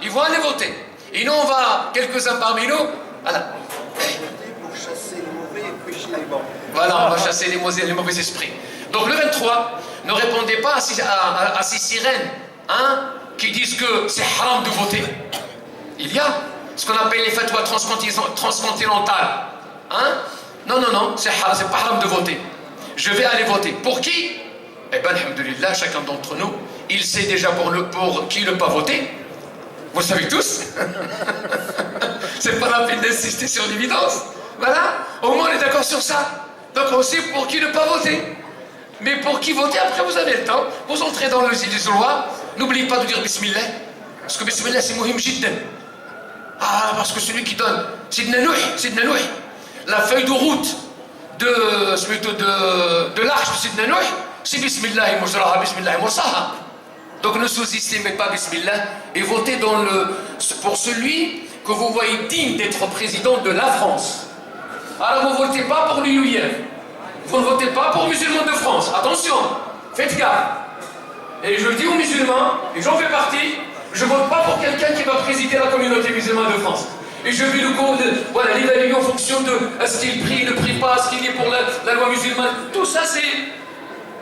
ils vont aller voter. Et nous, on va, quelques-uns parmi nous, voilà. Pour chasser les mauvais et pécher les bons. Voilà, on va chasser les mauvais esprits. Donc le 23, ne répondez pas à ces sirènes hein, qui disent que c'est haram de voter. Il y a ce qu'on appelle les fatwas transcontinentales. Hein? Non, c'est pas haram de voter. Je vais aller voter. Pour qui? Eh bien, alhamdoulilah, chacun d'entre nous, il sait déjà pour qui ne pas voter. Vous le savez tous. C'est pas la peine d'insister sur l'évidence. Voilà, au moins on est d'accord sur ça. Donc on sait pour qui ne pas voter. Mais pour qui voter, après vous avez le temps. Vous entrez dans les isoloirs, n'oubliez pas de dire Bismillah. Parce que Bismillah c'est muhim jiddan. Ah, parce que celui qui donne, Sidna Nouh, la feuille de route de l'arche de Sidna Nouh, c'est Bismillah mujraha, Bismillah mursaha. Donc ne sous-estimez pas Bismillah et votez pour celui que vous voyez digne d'être président de la France. Alors vous ne votez pas pour l'UIF, vous ne votez pas pour les musulmans de France. Attention, faites gaffe. Et je le dis aux musulmans, et j'en fais partie, je ne vote pas pour quelqu'un qui va présider la communauté musulmane de France. Et je vis le cours voilà, l'évaluer en fonction de est-ce qu'il prie, ne prie pas, est-ce qu'il est pour la loi musulmane. Tout ça,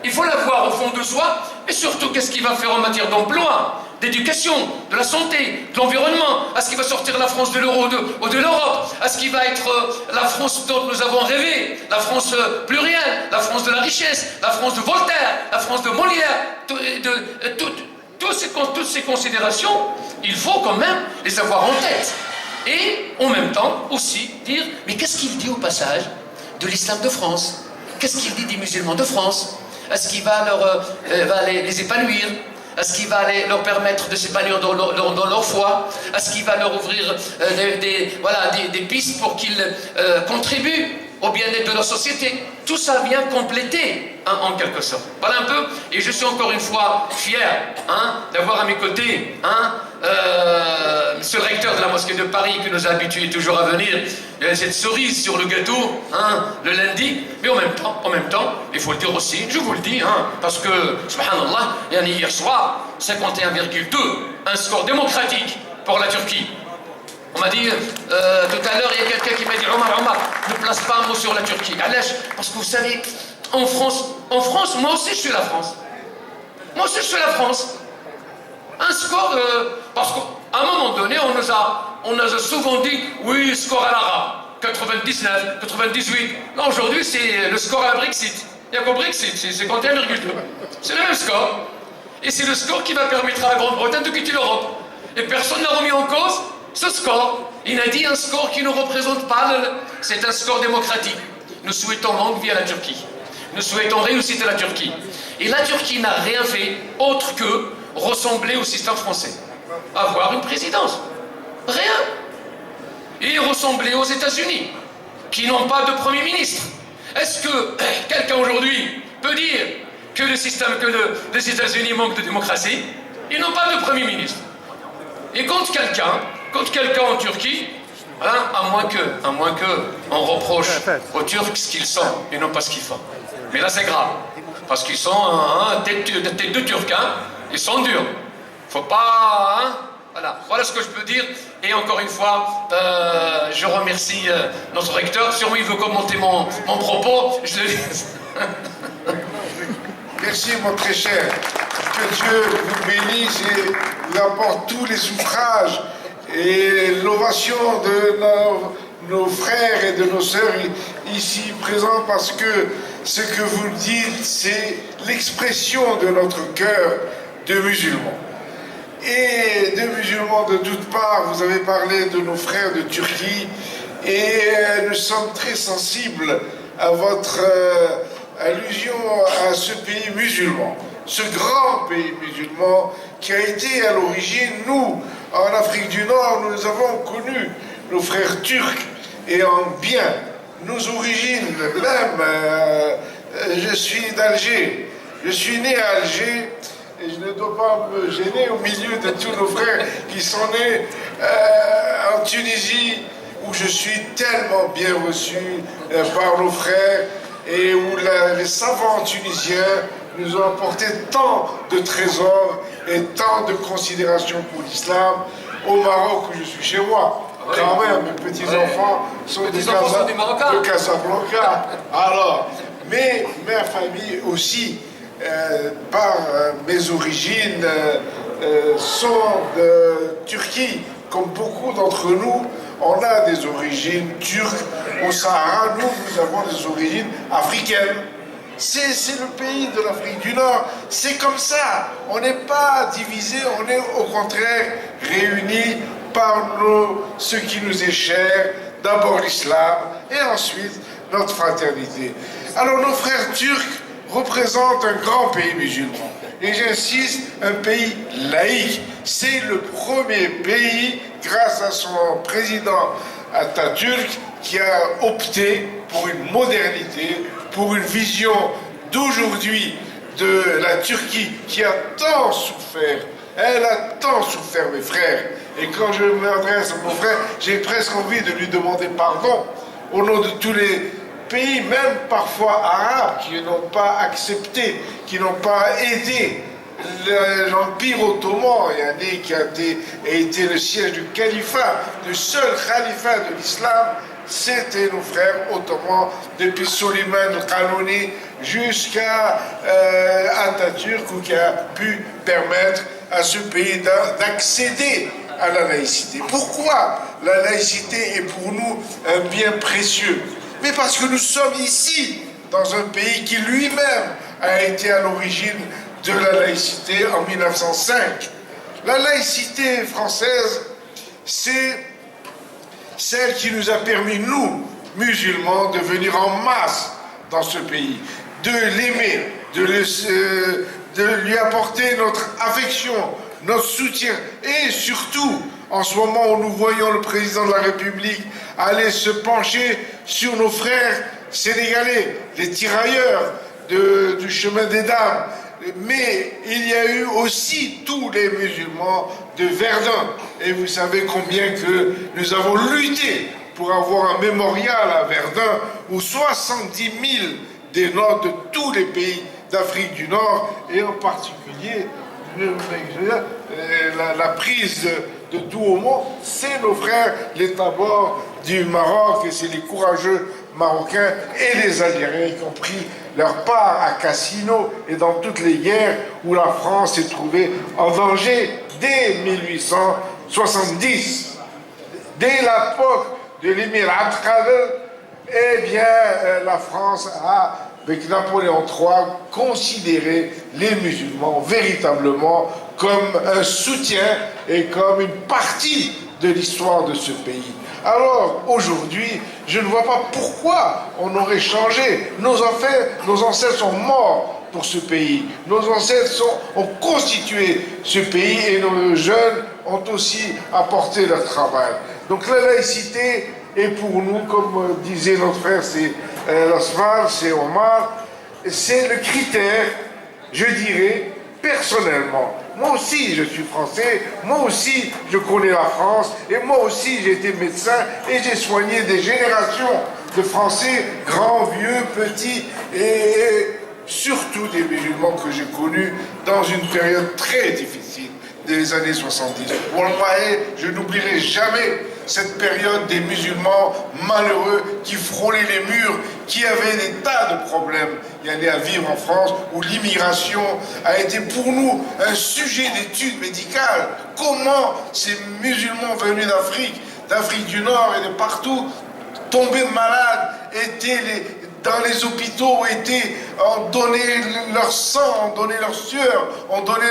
il faut l'avoir au fond de soi. Et surtout, qu'est-ce qu'il va faire en matière d'emploi, d'éducation, de la santé, de l'environnement? Est-ce qu'il va sortir la France de l'euro ou de l'Europe? Est-ce qu'il va être la France dont nous avons rêvé? La France plurielle, la France de la richesse, la France de Voltaire, la France de Molière, toutes ces considérations, il faut quand même les avoir en tête. Et en même temps aussi dire, mais qu'est-ce qu'il dit au passage de l'islam de France? Qu'est-ce qu'il dit des musulmans de France? Est-ce qu'il va les épanouir? Est-ce qu'il va leur permettre de s'épanouir dans leur foi? Est-ce qu'il va leur ouvrir des pistes pour qu'ils contribuent au bien-être de leur société? Tout ça vient compléter, hein, en quelque sorte. Voilà un peu, et je suis encore une fois fier d'avoir à mes côtés monsieur le recteur de la mosquée de Paris qui nous a habitués toujours à venir, cette cerise sur le gâteau le lundi, mais en même temps, il faut le dire aussi, je vous le dis, parce que, subhanallah, hier soir, 51,2, un score démocratique pour la Turquie. On m'a dit, tout à l'heure, il y a quelqu'un qui m'a dit, Omar, ne place pas un mot sur la Turquie. Parce que vous savez, en France, moi aussi je suis la France. Moi aussi je suis la France. Un score, parce qu'à un moment donné, on nous a souvent dit, oui, score à l'arabe, 99, 98. Là, aujourd'hui, c'est le score à la Brexit. Il y a qu'au Brexit, c'est 51,2. C'est le même score. Et c'est le score qui va permettre à la Grande-Bretagne de quitter l'Europe. Et personne n'a remis en cause ce score. Il a dit un score qui ne représente pas, c'est un score démocratique. Nous souhaitons longue vie à la Turquie. Nous souhaitons réussite à la Turquie. Et la Turquie n'a rien fait autre que ressembler au système français. Avoir une présidence. Rien. Et ressembler aux États-Unis, qui n'ont pas de Premier ministre. Est-ce que quelqu'un aujourd'hui peut dire que les États-Unis manquent de démocratie? Ils n'ont pas de Premier ministre. Et contre quelqu'un en Turquie, à moins que on reproche aux Turcs ce qu'ils sont et non pas ce qu'ils font. Mais là c'est grave, parce qu'ils sont tête de Turcs, ils sont durs. Faut pas, voilà ce que je peux dire. Et encore une fois, je remercie notre recteur. Sûrement il veut commenter mon propos. Je le dis. Merci mon très cher. Que Dieu vous bénisse et vous apporte tous les suffrages et l'ovation de nos frères et de nos sœurs ici présents, parce que ce que vous dites, c'est l'expression de notre cœur de musulmans. Et de musulmans de toutes parts, vous avez parlé de nos frères de Turquie, et nous sommes très sensibles à votre allusion à ce pays musulman, ce grand pays musulman qui a été à l'origine, nous, en Afrique du Nord, nous avons connu nos frères turcs, et en bien, nos origines même, je suis d'Alger, je suis né à Alger, et je ne dois pas me gêner au milieu de tous nos frères qui sont nés en Tunisie, où je suis tellement bien reçu par nos frères, et où les savants tunisiens nous ont apporté tant de trésors et tant de considération pour l'islam. Au Maroc, où je suis chez moi, quand même, mes petits-enfants sont des Marocains. de Casablanca. Alors, mais ma famille aussi, par mes origines, sont de Turquie. Comme beaucoup d'entre nous, on a des origines turques. Au Sahara, nous avons des origines africaines. C'est le pays de l'Afrique du Nord. C'est comme ça. On n'est pas divisé, on est au contraire réunis par ce qui nous est cher. D'abord l'islam et ensuite notre fraternité. Alors nos frères turcs représentent un grand pays musulman. Et j'insiste, un pays laïque. C'est le premier pays, grâce à son président Atatürk, qui a opté pour une modernité, pour une vision d'aujourd'hui de la Turquie qui a tant souffert. Elle a tant souffert, mes frères. Et quand je m'adresse à mon frère, j'ai presque envie de lui demander pardon au nom de tous les pays, même parfois arabes, qui n'ont pas accepté, qui n'ont pas aidé l'Empire ottoman, qui a été le siège du califat, le seul califat de l'islam. C'était nos frères ottomans, depuis Soliman Kanoni jusqu'à Atatürk, qui a pu permettre à ce pays d'accéder à la laïcité. Pourquoi la laïcité est pour nous un bien précieux? Mais parce que nous sommes ici, dans un pays qui lui-même a été à l'origine de la laïcité en 1905. La laïcité française, c'est celle qui nous a permis, nous, musulmans, de venir en masse dans ce pays, de l'aimer, de lui apporter notre affection, notre soutien. Et surtout, en ce moment où nous voyons le président de la République aller se pencher sur nos frères sénégalais, les tirailleurs du chemin des dames. Mais il y a eu aussi tous les musulmans de Verdun. Et vous savez combien que nous avons lutté pour avoir un mémorial à Verdun où 70 000 des nôtres de tous les pays d'Afrique du Nord, et en particulier la prise de Douaumont, c'est nos frères, les Tabors du Maroc, et c'est les courageux Marocains et les Algériens qui ont pris leur part à Cassino et dans toutes les guerres où la France s'est trouvée en danger dès 1870. Dès l'époque de l'émir Abdel, eh bien, la France a, avec Napoléon III, considéré les musulmans véritablement comme un soutien et comme une partie de l'histoire de ce pays. Alors, aujourd'hui, je ne vois pas pourquoi on aurait changé. Nos ancêtres sont morts pour ce pays. Nos ancêtres ont constitué ce pays et nos jeunes ont aussi apporté leur travail. Donc la laïcité est pour nous, comme disait notre frère, c'est Lasfar, c'est Omar, c'est le critère, je dirais, personnellement. Moi aussi, je suis français, moi aussi, je connais la France, et moi aussi, j'ai été médecin, et j'ai soigné des générations de Français, grands, vieux, petits, et surtout des musulmans que j'ai connus dans une période très difficile des années 70. Wallahi, je n'oublierai jamais cette période des musulmans malheureux qui frôlaient les murs, qui avaient des tas de problèmes. Il y en a à vivre en France, où l'immigration a été pour nous un sujet d'étude médicale. Comment ces musulmans venus d'Afrique du Nord et de partout, tombés malades, dans les hôpitaux, ont donné leur sang, ont donné leur sueur, ont donné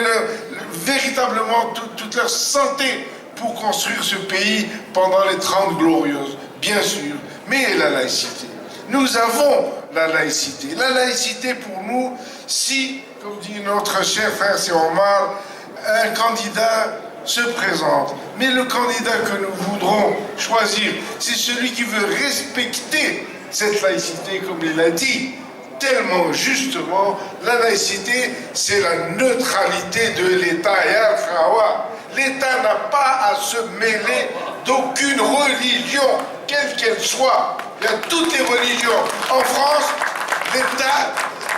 véritablement toute leur santé pour construire ce pays pendant les 30 glorieuses, bien sûr. Mais la laïcité. Nous avons la laïcité. La laïcité pour nous, si, comme dit notre cher frère c'est Omar, un candidat se présente. Mais le candidat que nous voudrons choisir, c'est celui qui veut respecter cette laïcité, comme il l'a dit, tellement justement, la laïcité, c'est la neutralité de l'État. L'État n'a pas à se mêler d'aucune religion, quelle qu'elle soit. Il y a toutes les religions. En France, l'État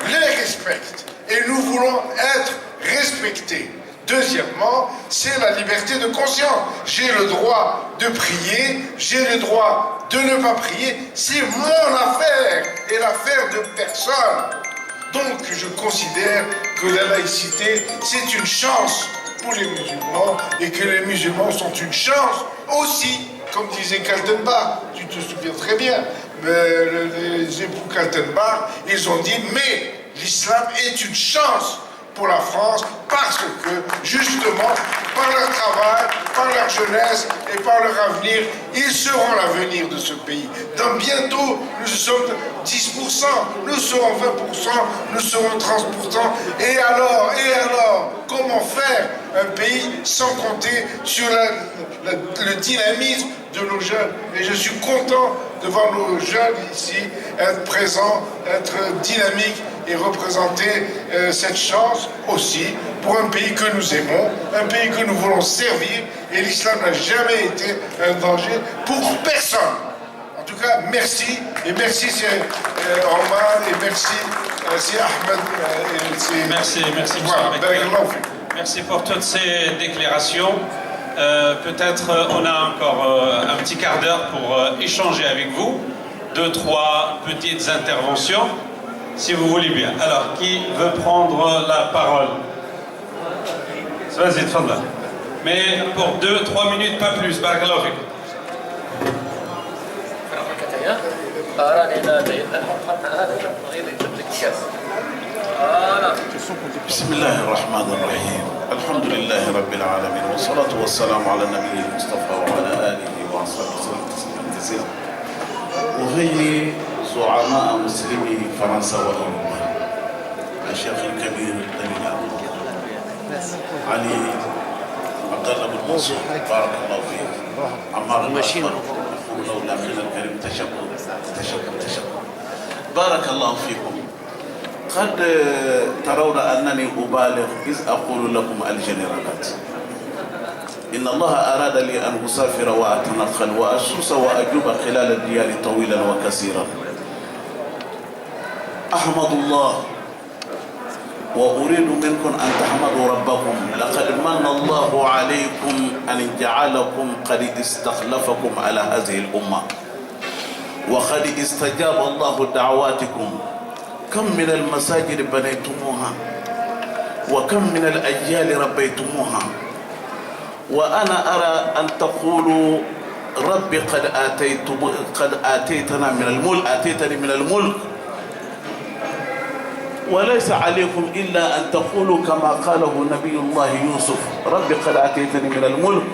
les respecte. et nous voulons être respectés. Deuxièmement, c'est la liberté de conscience. J'ai le droit de prier, j'ai le droit de ne pas prier. C'est mon affaire et l'affaire de personne. Donc je considère que la laïcité, c'est une chance pour les musulmans et que les musulmans sont une chance aussi, comme disait Kaltenbach, tu te souviens très bien, les époux Kaltenbach, ils ont dit, mais l'islam est une chance pour la France parce que, justement, par leur travail, par leur jeunesse et par leur avenir, ils seront l'avenir de ce pays. Dans bientôt, nous sommes 10%, nous serons 20%, nous serons 30%. Et alors, comment faire un pays sans compter sur le dynamisme de nos jeunes? Et je suis content de voir nos jeunes ici être présents, être dynamiques et représenter cette chance aussi pour un pays que nous aimons, un pays que nous voulons servir, et l'islam n'a jamais été un danger pour personne. En tout cas, merci, et merci c'est Omar, et merci c'est Ahmed. Merci, voilà, merci pour toutes ces déclarations. Peut-être on a encore un petit quart d'heure pour échanger avec vous, 2-3 petites interventions, si vous voulez bien. Alors, qui veut prendre la parole? Vas-y, tfadal. Mais pour 2-3 minutes, pas plus. Barakallahu fik. بسم الله الرحمن الرحيم الحمد لله رب العالمين والصلاة والسلام على النبي المصطفى وعلى آله وصحبه وسلم كثيرا وهي زعماء مسلمي فرنسا وأوروبا الشيخ الكبير الدليل علي عبد الله بن منصور بارك الله فيك عمار المشين أقول له الأخير الكريم تشكر بارك الله فيكم. قد ترون أنني أبالغ إذ أقول لكم الجنرالات. إن الله أراد لي أن أسافر وأتنقل وأسوس وأجوب خلال الديار طويلا وكثيرا. أحمد الله وأريد منكم أن تحمدوا ربكم. لقد من الله عليكم أن جعلكم قد استخلفكم على هذه الأمة وقد استجاب الله دعواتكم. كم من المساجد بنيتموها وكم من الأجيال ربيتموها، وأنا أرى أن تقولوا ربي قد آتيتنا من الملك، آتيتني من الملك، وليس عليكم إلا أن تقولوا كما قاله نبي الله يوسف ربي قد آتيتني من الملك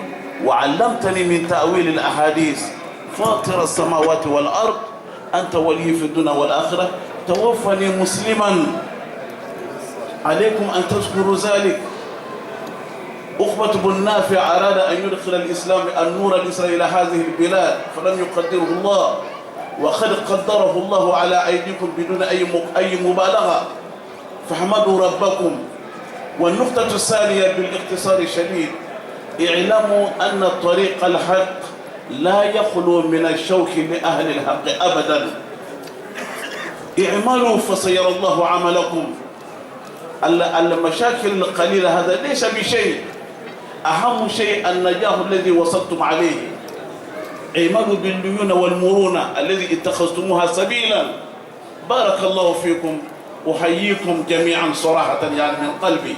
وعلمتني من تأويل الأحاديث فاطر السماوات والأرض أنت ولي في الدنيا والآخرة توفني مسلما. عليكم أن تذكروا ذلك. أخبة بن نافع أراد أن يدخل الإسلام النور الإسلامي إلى هذه البلاد فلم يقدره الله، وقد قدره الله على أيديكم بدون أي مبالغة، فاحمدوا ربكم. والنقطة الثانية بالاختصار الشديد، اعلموا أن طريق الحق لا يخلو من الشوك لأهل الحق أبدا. اعملوا فسيرى الله عملكم. المشاكل القليلة هذا ليس بشيء، أهم شيء النجاح الذي وصلتم عليه. اعملوا بالليونة والمرونة الذي اتخذتموها سبيلا. بارك الله فيكم، أحييكم جميعا صراحة يعني من قلبي،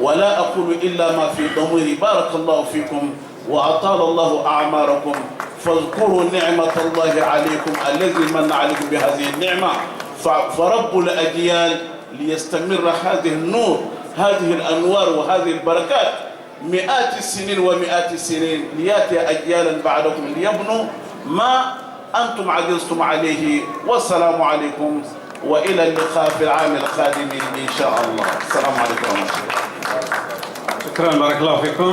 ولا أقول إلا ما في ضميري. بارك الله فيكم وأطال الله أعماركم. فاذكروا نعمة الله عليكم الذي من عليكم بهذه النعمة، فرب الأجيال ليستمر هذه النور، هذه الأنوار وهذه البركات مئات السنين ومئات السنين، ليأتي أجيالا بعدكم ليبنوا ما أنتم عجزتم عليه. والسلام عليكم وإلى اللقاء في العام القادم إن شاء الله. السلام عليكم ورحمة الله. شكرا، بارك الله فيكم.